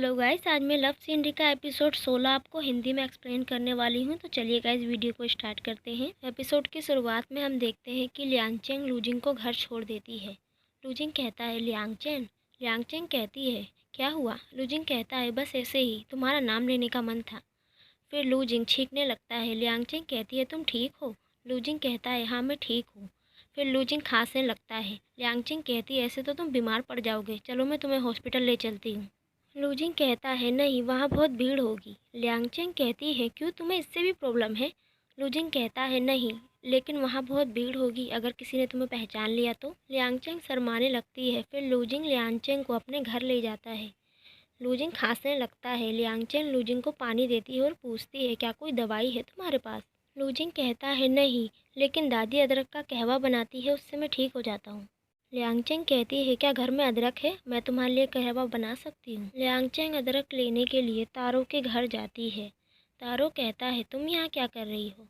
Hello guys, आज मैं love scenery का एपिसोड 16 आपको हिंदी में एक्सप्लेन करने वाली हूँ। तो चलिए गाइस, वीडियो को स्टार्ट करते हैं। एपिसोड की शुरुआत में हम देखते हैं कि लियांगचेंग लूजिंग को घर छोड़ देती है। लूजिंग कहता है लियांगचेंग। लियांगचेंग कहती है क्या हुआ। लूजिंग कहता है बस ऐसे ही, तुम्हारा नाम लेने का मन था। फिर लूजिंग छींकने लगता है। लियांगचेंग कहती है तुम ठीक हो। लूजिंग कहता है हाँ मैं ठीक हूँ। फिर लूजिंग खांसने लगता है। लियांगचेंग कहती है ऐसे तो तुम बीमार पड़ जाओगे, चलो मैं तुम्हें हॉस्पिटल ले चलती हूँ। लूजिंग कहता है नहीं, वहाँ बहुत भीड़ होगी। लियांगचेंग कहती है क्यों, तुम्हें इससे भी प्रॉब्लम है। लूजिंग कहता है नहीं, लेकिन वहाँ बहुत भीड़ होगी, अगर किसी ने तुम्हें पहचान लिया तो। लियांगचेंग शर्माने लगती है। फिर लूजिंग लियांगचेंग को अपने घर ले जाता है। लूजिंग खांसने लगता है। लियांगचेंग लूजिंग को पानी देती है और पूछती है क्या कोई दवाई है तुम्हारे पास। लूजिंग कहता है नहीं, लेकिन दादी अदरक का कहवा बनाती है, उससे मैं ठीक हो जाता हूँ। लियांगचेंग कहती है क्या घर में अदरक है, मैं तुम्हारे लिए कहवा बना सकती हूँ। लियांगचेंग अदरक लेने के लिए तारो के घर जाती है। तारो कहता है तुम यहाँ क्या कर रही हो।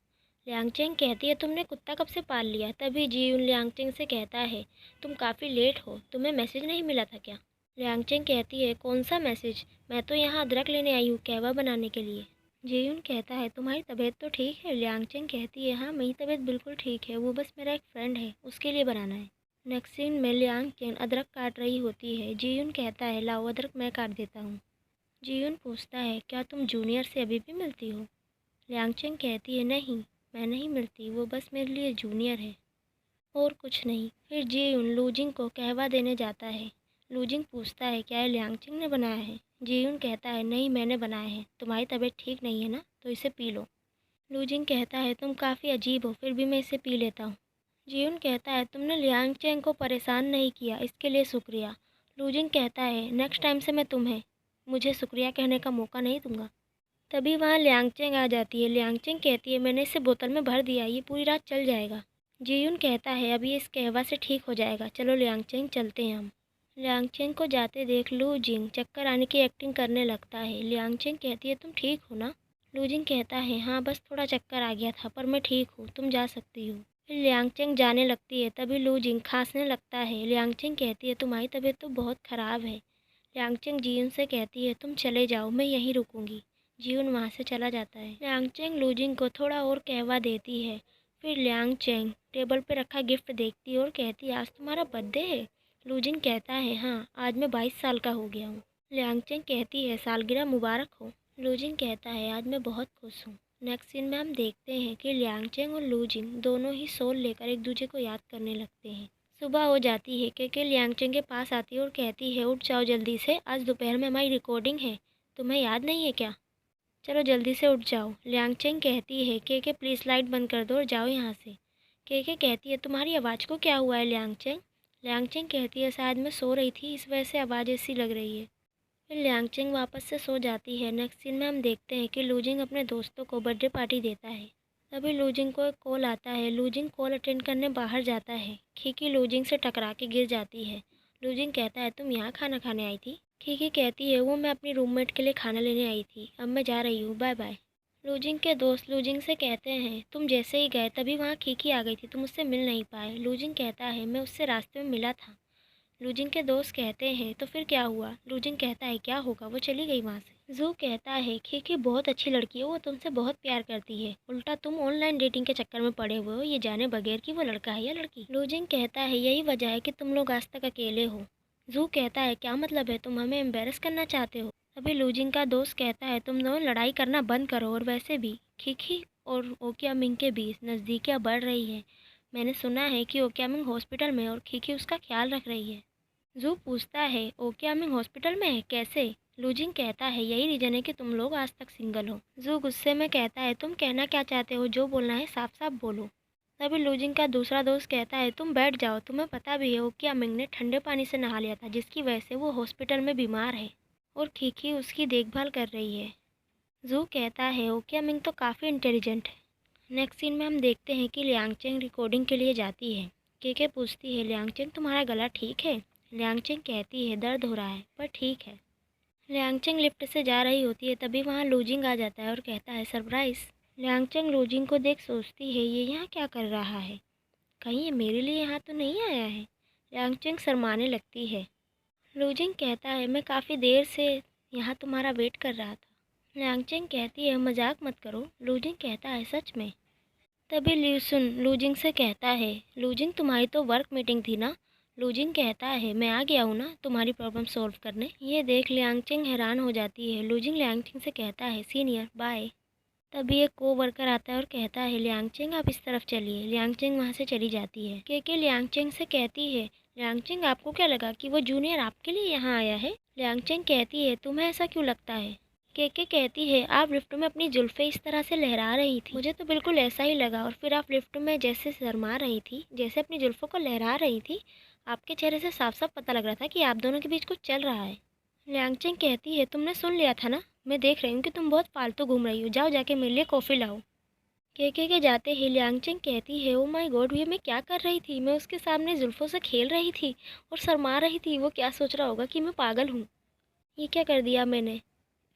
लियांगचेंग कहती है तुमने कुत्ता कब से पाल लिया। तभी जीयुन लियांगचेंग से कहता है तुम काफ़ी लेट हो, तुम्हें मैसेज नहीं मिला था क्या। लियांगचेंग कहती है कौन सा मैसेज, मैं तो यहाँ अदरक लेने आई हूँ कहवा बनाने के लिए। जीयुन कहता है तुम्हारी तबीयत तो ठीक है। लियांगचेंग कहती है हाँ मेरी तबीयत बिल्कुल ठीक है, वो बस मेरा एक फ्रेंड है, उसके लिए बनाना है। नेक्स्ट सीन में लियांगचेंग अदरक काट रही होती है। जीयुन कहता है लाओ अदरक मैं काट देता हूँ। जीयुन पूछता है क्या तुम जूनियर से अभी भी मिलती हो। लियांगचेंग कहती है नहीं, मैं नहीं मिलती, वो बस मेरे लिए जूनियर है और कुछ नहीं। फिर जीयुन लूजिंग को कहवा देने जाता है। लूजिंग पूछता है क्या ये लियांगचेंग ने बनाया है। जीयुन कहता है नहीं मैंने बनाया है, तुम्हारी तबीयत ठीक नहीं है ना, तो इसे पी लो। लूजिंग कहता है तुम काफ़ी अजीब हो, फिर भी मैं इसे पी लेता हूँ। जीयुन कहता है तुमने लियांगचेंग को परेशान नहीं किया, इसके लिए शुक्रिया। लूजिंग कहता है नेक्स्ट टाइम से मैं तुम्हें मुझे शुक्रिया कहने का मौका नहीं दूंगा। तभी वहाँ लियांगचेंग आ जाती है। लियांगचेंग कहती है मैंने इसे बोतल में भर दिया, ये पूरी रात चल जाएगा। जीयुन कहता है अभी इस कहवा से ठीक हो जाएगा, चलो लियांगचेंग चलते हैं हम। लियांगचेंग को जाते देख लूजिंग चक्कर आने की एक्टिंग करने लगता है। लियांगचेंग कहती है तुम ठीक हो ना। लूजिंग कहता है हाँ बस थोड़ा चक्कर आ गया था, पर मैं ठीक हूँ, तुम जा सकती हो। फिर लियांगचेंग जाने लगती है। तभी लूजिंग खांसने लगता है। लियांगचेंग कहती है तुम्हारी तबीयत तो बहुत ख़राब है। लियांगचेंग जीयुन से कहती है तुम चले जाओ, मैं यहीं रुकूंगी। जीयुन वहाँ से चला जाता है। लियांगचेंग लूजिंग को थोड़ा और कहवा देती है। फिर लियांगचेंग टेबल पर रखा गिफ्ट देखती है और कहती है आज तुम्हारा बर्थडे है। लूजिंग कहता है हाँ, आज मैं 22 साल का हो गया हूँ। लियांगचेंग कहती है सालगिरह मुबारक हो। लूजिंग कहता है आज मैं बहुत खुश हूँ। नेक्स्ट सीन में हम देखते हैं कि लियांगचेंग और लूजिंग दोनों ही सोल लेकर एक दूसरे को याद करने लगते हैं। सुबह हो जाती है कि लियांगचेंग के पास आती है और कहती है उठ जाओ जल्दी से, आज दोपहर में हमारी रिकॉर्डिंग है, तुम्हें याद नहीं है क्या, चलो जल्दी से उठ जाओ। लियांगचेंग कहती है के प्लीज़ लाइट बंद कर दो और जाओ यहाँ से। के कहती है तुम्हारी आवाज़ को क्या हुआ है लियांगचेंग। लियांगचेंग कहती है शायद मैं सो रही थी, इस वजह से आवाज़ ऐसी लग रही है। फिर लियांगचेंग वापस से सो जाती है। नेक्स्ट सीन में हम देखते हैं कि लूजिंग अपने दोस्तों को बर्थडे पार्टी देता है। तभी लूजिंग को एक कॉल आता है। लूजिंग कॉल अटेंड करने बाहर जाता है। खीकी लूजिंग से टकरा के गिर जाती है। लूजिंग कहता है तुम यहाँ खाना खाने आई थी। खीकी कहती है वो मैं अपनी रूममेट के लिए खाना लेने आई थी, अब मैं जा रही हूँ, बाय बाय। लूजिंग के दोस्त लूजिंग से कहते हैं तुम जैसे ही गए तभी वहाँ खीकी आ गई थी, तुम उससे मिल नहीं पाए। लूजिंग कहता है मैं उससे रास्ते में मिला था। लूजिंग के दोस्त कहते हैं तो फिर क्या हुआ। लूजिंग कहता है क्या होगा, वो चली गई वहाँ से। जू कहता है खीकी बहुत अच्छी लड़की है, वो तुमसे बहुत प्यार करती है, उल्टा तुम ऑनलाइन डेटिंग के चक्कर में पड़े हुए हो, ये जाने बगैर कि वो लड़का है या लड़की। लूजिंग कहता है यही वजह है कि तुम लोग आज तक अकेले हो। जू कहता है क्या मतलब है, तुम हमें एम्बेरस करना चाहते हो। तभी लूजिंग का दोस्त कहता है तुम दोनों लड़ाई करना बंद करो, और वैसे भी खीकी और ओकियामिंग के बीच नज़दीकियाँ बढ़ रही है। मैंने सुना है कि ओकियामिंग हॉस्पिटल में और खीकी उसका ख्याल रख रही है। जू पूछता है ओकियामिंग हॉस्पिटल में है, कैसे। लूजिंग कहता है यही रीजन है कि तुम लोग आज तक सिंगल हो। जू गुस्से में कहता है तुम कहना क्या चाहते हो, जो बोलना है साफ साफ बोलो। तभी लूजिंग का दूसरा दोस्त कहता है तुम बैठ जाओ, तुम्हें पता भी है ओकियामिंग ने ठंडे पानी से नहा लिया था, जिसकी वजह से वो हॉस्पिटल में बीमार है और खीकी उसकी देखभाल कर रही है। जू कहता है ओकियामिंग तो काफ़ी इंटेलिजेंट है। नेक्स्ट सीन में हम देखते हैं कि लियांगचेंग रिकॉर्डिंग के लिए जाती है। के पूछती है लियांगचेंग तुम्हारा गला ठीक है। लियांगचेंग कहती है दर्द हो रहा है पर ठीक है। लियांगचेंग लिफ्ट से जा रही होती है। तभी वहाँ लूजिंग आ जाता है और कहता है सरप्राइज़। लियांगचेंग लूजिंग को देख सोचती है ये यहाँ क्या कर रहा है, कहीं ये मेरे लिए यहाँ तो नहीं आया है। लियांगचेंग शर्माने लगती है। लूजिंग कहता है मैं काफ़ी देर से यहाँ तुम्हारा वेट कर रहा था। लियांगचेंग कहती है मजाक मत करो। लूजिंग कहता है सच में। तभी ल्यूसुन लूजिंग से कहता है लूजिंग तुम्हारी तो वर्क मीटिंग थी ना। लूजिंग कहता है मैं आ गया हूँ ना तुम्हारी प्रॉब्लम सॉल्व करने। ये देख लियांगचेंग हैरान हो जाती है। लूजिंग लियांगचेंग से कहता है सीनियर बाय। तभी एक को वर्कर आता है और कहता है लियांगचेंग आप इस तरफ चलिए। लियांगचेंग वहाँ से चली जाती है। के लियांगचेंग से कहती है लियांगचेंग आपको क्या लगा कि वो जूनियर आपके लिए यहाँ आया है। लियांगचेंग कहती है तुम्हें ऐसा क्यों लगता है। के कहती है आप लिफ्ट में अपनी जुल्फ़ें इस तरह से लहरा रही थी। मुझे तो बिल्कुल ऐसा ही लगा। और फिर आप लिफ्ट में जैसे शर्मा रही थी, जैसे अपनी जुल्फ़ों को लहरा रही थी, आपके चेहरे से साफ साफ पता लग रहा था कि आप दोनों के बीच कुछ चल रहा है। लियांगचेंग कहती है तुमने सुन लिया था ना। मैं देख रही हूँ कि तुम बहुत फालतू घूम रही हो। जाओ जाके मेरे लिए कॉफ़ी लाओ। के जाते ही लियांगचेंग कहती है ओ माय गॉड ये मैं क्या कर रही थी। मैं उसके सामने जुल्फ़ों से खेल रही थी और शर्मा रही थी। वो क्या सोच रहा होगा कि मैं पागल हूँ। ये क्या कर दिया मैंने।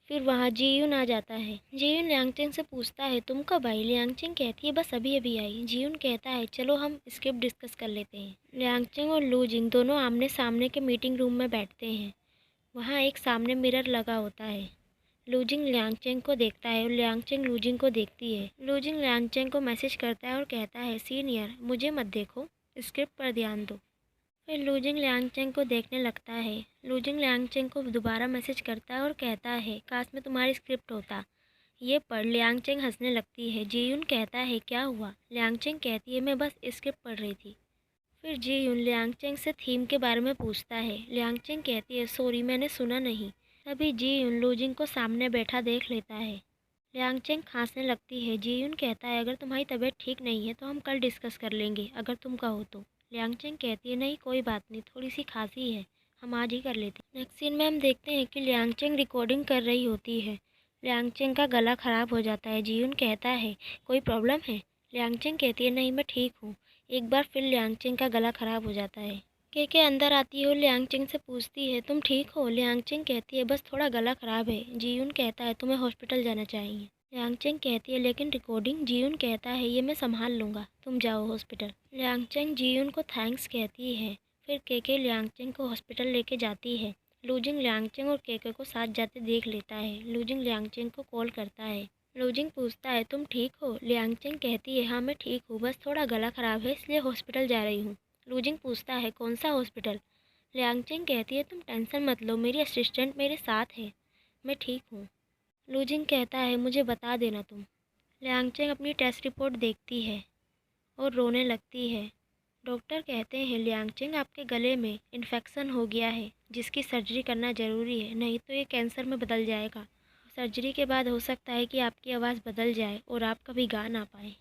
फिर वहाँ जीयून आ जाता है। जीयून लियांगचेंग से पूछता है तुम कब आई। लियांगचेंग कहती है बस अभी अभी आई। जीयून कहता है चलो हम स्क्रिप्ट डिस्कस कर लेते हैं। लियांगचेंग और लूजिंग दोनों आमने सामने के मीटिंग रूम में बैठते हैं। वहाँ एक सामने मिरर लगा होता है। लूजिंग लियांगचेंग को देखता है और लियांगचेंग लूजिंग को देखती है। लूजिंग लियांगचेंग को मैसेज करता है और कहता है सीनियर मुझे मत देखो, स्क्रिप्ट पर ध्यान दो। फिर लूजिंग लियांगचेंग को देखने लगता है। लूजिंग लियांगचेंग को दोबारा मैसेज करता है और कहता है काश में तुम्हारी स्क्रिप्ट होता। ये पढ़। लियांगचेंग हंसने लगती है। जीयुन कहता है क्या हुआ। लियांगचेंग कहती है मैं बस स्क्रिप्ट पढ़ रही थी। फिर जीयुन लियांगचेंग से थीम के बारे में पूछता है। लियांगचेंग कहती है सॉरी मैंने सुना नहीं। तभी जीयुन लूजिंग को सामने बैठा देख लेता है। लियांगचेंग खांसने लगती है। जीयुन कहता है अगर तुम्हारी तबीयत ठीक नहीं है तो हम कल डिस्कस कर लेंगे अगर तुम कहो तो। लियांगचेंग कहती है नहीं कोई बात नहीं, थोड़ी सी खांसी है, हम आज ही कर लेते हैं। नेक्स्ट सीन में हम देखते हैं कि लियांगचेंग रिकॉर्डिंग कर रही होती है। लियांगचेंग का गला ख़राब हो जाता है। जीयुन कहता है कोई प्रॉब्लम है। लियांगचेंग कहती है नहीं मैं ठीक हूँ। एक बार फिर लियांगचेंग का गला ख़राब हो जाता है। के अंदर आती है और लियांगचेंग से पूछती है तुम ठीक हो। लियांगचेंग कहती है बस थोड़ा गला ख़राब है। जीयुन कहता है तुम्हें हॉस्पिटल जाना चाहिए। लियांगचेंग कहती है लेकिन रिकॉर्डिंग। जीयुन कहता है ये मैं संभाल लूँगा, तुम जाओ हॉस्पिटल। लियांगचेंग जीयुन को थैंक्स कहती है। फिर के लियांगचेंग को हॉस्पिटल लेके जाती है। लूजिंग लियांगचेंग और के को साथ जाते देख लेता है। लूजिंग लियांगचेंग को कॉल करता है। लूजिंग पूछता है तुम ठीक हो। लियांगचेंग कहती है हाँ मैं ठीक हूँ, बस थोड़ा गला ख़राब है इसलिए हॉस्पिटल जा रही हूँ। लूजिंग पूछता है कौन सा हॉस्पिटल। लियांगचेंग कहती है तुम टेंशन मत लो, मेरी असिस्टेंट मेरे साथ है, मैं ठीक हूँ। लूजिंग कहता है मुझे बता देना तुम। लियांगचेंग अपनी टेस्ट रिपोर्ट देखती है और रोने लगती है। डॉक्टर कहते हैं लियांगचेंग आपके गले में इन्फेक्शन हो गया है जिसकी सर्जरी करना ज़रूरी है, नहीं तो ये कैंसर में बदल जाएगा। सर्जरी के बाद हो सकता है कि आपकी आवाज़ बदल जाए और आप कभी गा ना पाए।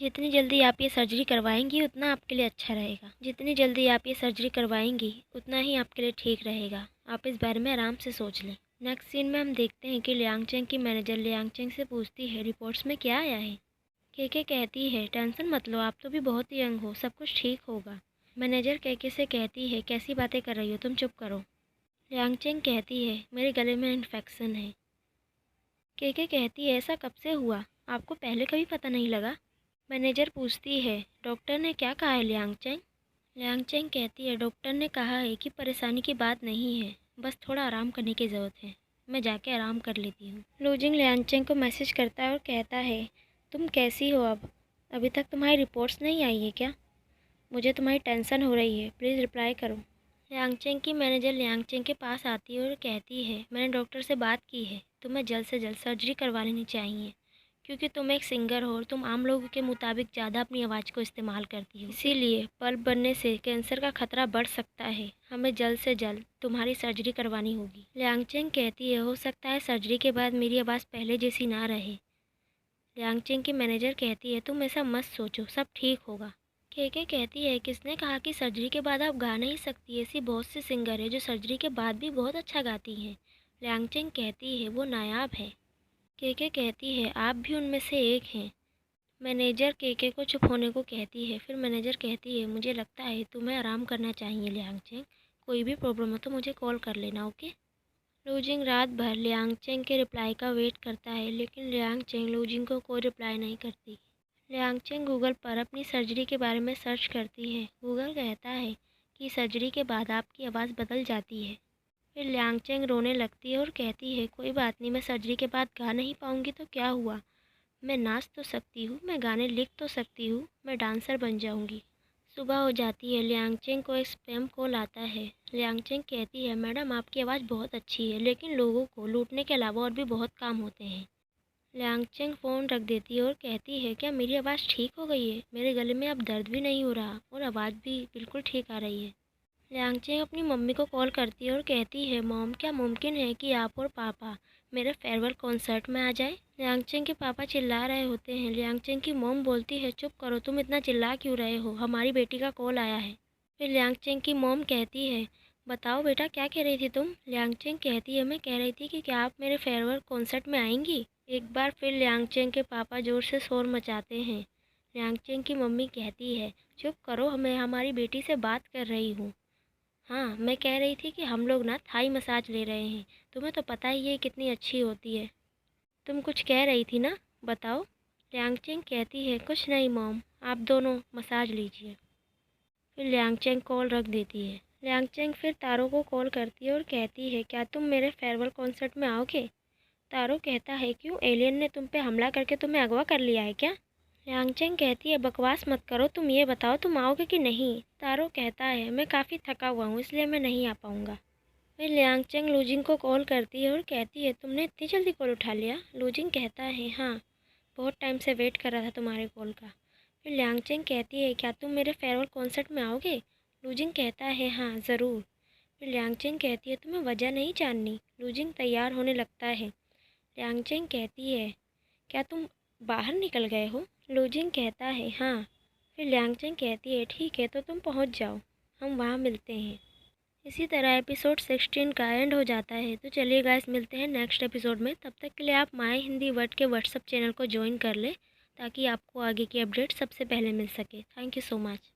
जितनी जल्दी आप ये सर्जरी करवाएंगी उतना आपके लिए अच्छा रहेगा। जितनी जल्दी आप ये सर्जरी करवाएंगी उतना ही आपके लिए ठीक रहेगा। आप इस बारे में आराम से सोच लें। नेक्स्ट सीन में हम देखते हैं कि लियांगचेंग की मैनेजर लियांगचेंग से पूछती है रिपोर्ट्स में क्या आया है। के कहती है टेंशन मत लो, आप तो भी बहुत यंग हो, सब कुछ ठीक होगा। मैनेजर के से कहती है कैसी बातें कर रही हो तुम, चुप करो। लियांगचेंग कहती है मेरे गले में इन्फेक्शन है। के कहती है ऐसा कब से हुआ, आपको पहले कभी पता नहीं लगा। मैनेजर पूछती है डॉक्टर ने क्या कहा है लियांगचेंग। लियांगचेंग कहती है डॉक्टर ने कहा है कि परेशानी की बात नहीं है, बस थोड़ा आराम करने की ज़रूरत है, मैं जाके आराम कर लेती हूँ। लूजिंग लियांगचेंग को मैसेज करता है और कहता है तुम कैसी हो अब, अभी तक तुम्हारी रिपोर्ट्स नहीं आई है क्या, मुझे तुम्हारी टेंशन हो रही है, प्लीज़ रिप्लाई करो। लियांगचेंग की मैनेजर लियांगचेंग के पास आती है और कहती है मैंने डॉक्टर से बात की है, तुम्हें जल्द से जल्द सर्जरी करवा लेनी चाहिए क्योंकि तुम एक सिंगर हो और तुम आम लोगों के मुताबिक ज़्यादा अपनी आवाज़ को इस्तेमाल करती हो, इसीलिए पल्प बनने से कैंसर का खतरा बढ़ सकता है, हमें जल्द से जल्द तुम्हारी सर्जरी करवानी होगी। लियांगचेंग कहती है हो सकता है सर्जरी के बाद मेरी आवाज़ पहले जैसी ना रहे। लियांगचेंग की मैनेजर कहती है तुम ऐसा मत सोचो, सब ठीक होगा। के कहती है किसने कहा कि सर्जरी के बाद आप गा नहीं सकती, ऐसी बहुत सी सिंगर है जो सर्जरी के बाद भी बहुत अच्छा गाती हैं। लियांगचेंग कहती है वो नायाब है। के कहती है आप भी उनमें से एक हैं। मैनेजर के को चुप होने को कहती है। फिर मैनेजर कहती है मुझे लगता है तुम्हें आराम करना चाहिए लियांगचेंग, कोई भी प्रॉब्लम हो तो मुझे कॉल कर लेना, ओके। लूजिंग रात भर लियांगचेंग के रिप्लाई का वेट करता है लेकिन लियांगचेंग लूजिंग को कोई रिप्लाई नहीं करती। लियांगचेंग गूगल पर अपनी सर्जरी के बारे में सर्च करती है। गूगल कहता है कि सर्जरी के बाद आपकी आवाज़ बदल जाती है। फिर लियांगचेंग रोने लगती है और कहती है कोई बात नहीं, मैं सर्जरी के बाद गा नहीं पाऊँगी तो क्या हुआ, मैं नाच तो सकती हूँ, मैं गाने लिख तो सकती हूँ, मैं डांसर बन जाऊँगी। सुबह हो जाती है, लियांगचेंग को एक स्पैम कॉल आता है। लियांगचेंग कहती है मैडम आपकी आवाज़ बहुत अच्छी है, लेकिन लोगों को लूटने के अलावा और भी बहुत काम होते हैं। लियांगचेंग फ़ोन रख देती है और कहती है क्या मेरी आवाज़ ठीक हो गई है, मेरे गले में अब दर्द भी नहीं हो रहा और आवाज़ भी बिल्कुल ठीक आ रही है। लियांगचेंग अपनी मम्मी को कॉल करती है और कहती है मॉम क्या मुमकिन है कि आप और पापा मेरे फेयरवेल कॉन्सर्ट में आ जाएं। लियांगचेंग के पापा चिल्ला रहे होते हैं। लियांगचेंग की मॉम बोलती है चुप करो, तुम इतना चिल्ला क्यों रहे हो, हमारी बेटी का कॉल आया है। फिर लियांगचेंग की मॉम कहती है बताओ बेटा क्या कह रही थी तुम। लियांगचेंग कहती है मैं कह रही थी कि क्या आप मेरे फेयरवेल कॉन्सर्ट में आएंगी। एक बार फिर लियांगचेंग के पापा ज़ोर से शोर मचाते हैं। लियांगचेंग की मम्मी कहती है चुप करो, मैं हमारी बेटी से बात कर रही हूँ। हाँ मैं कह रही थी कि हम लोग ना थाई मसाज ले रहे हैं, तुम्हें तो पता ही है कितनी अच्छी होती है। तुम कुछ कह रही थी ना, बताओ। लियांगचेंग कहती है कुछ नहीं मॉम, आप दोनों मसाज लीजिए। फिर लियांगचेंग कॉल रख देती है। लियांगचेंग फिर तारो को कॉल करती है और कहती है क्या तुम मेरे फेयरवेल कॉन्सर्ट में आओगे। तारो कहता है क्यों, एलियन ने तुम पे हमला करके तुम्हें अगवा कर लिया है क्या। लियांगचेंग कहती है बकवास मत करो, तुम ये बताओ तुम आओगे कि नहीं। तारो कहता है मैं काफ़ी थका हुआ हूँ इसलिए मैं नहीं आ पाऊँगा। फिर लियांगचेंग लूजिंग को कॉल करती है और कहती है तुमने इतनी जल्दी कॉल उठा लिया। लूजिंग कहता है हाँ, बहुत टाइम से वेट कर रहा था तुम्हारे कॉल का। फिर लियांगचेंग कहती है क्या तुम मेरे फेयरवेल कॉन्सर्ट में आओगे। लूजिंग कहता है हाँ ज़रूर। फिर लियांगचेंग कहती है तुम्हें वजह नहीं जाननी। लूजिंग तैयार होने लगता है। लियांगचेंग कहती है क्या तुम बाहर निकल गए हो। लूजिंग कहता है हाँ। फिर लियांगचेंग कहती है ठीक है तो तुम पहुंच जाओ, हम वहाँ मिलते हैं। इसी तरह एपिसोड 16 का एंड हो जाता है। तो चलिए गाइस मिलते हैं नेक्स्ट एपिसोड में। तब तक के लिए आप माय हिंदी वर्ड के व्हाट्सअप चैनल को ज्वाइन कर लें ताकि आपको आगे की अपडेट सबसे पहले मिल सके। Thank you so much.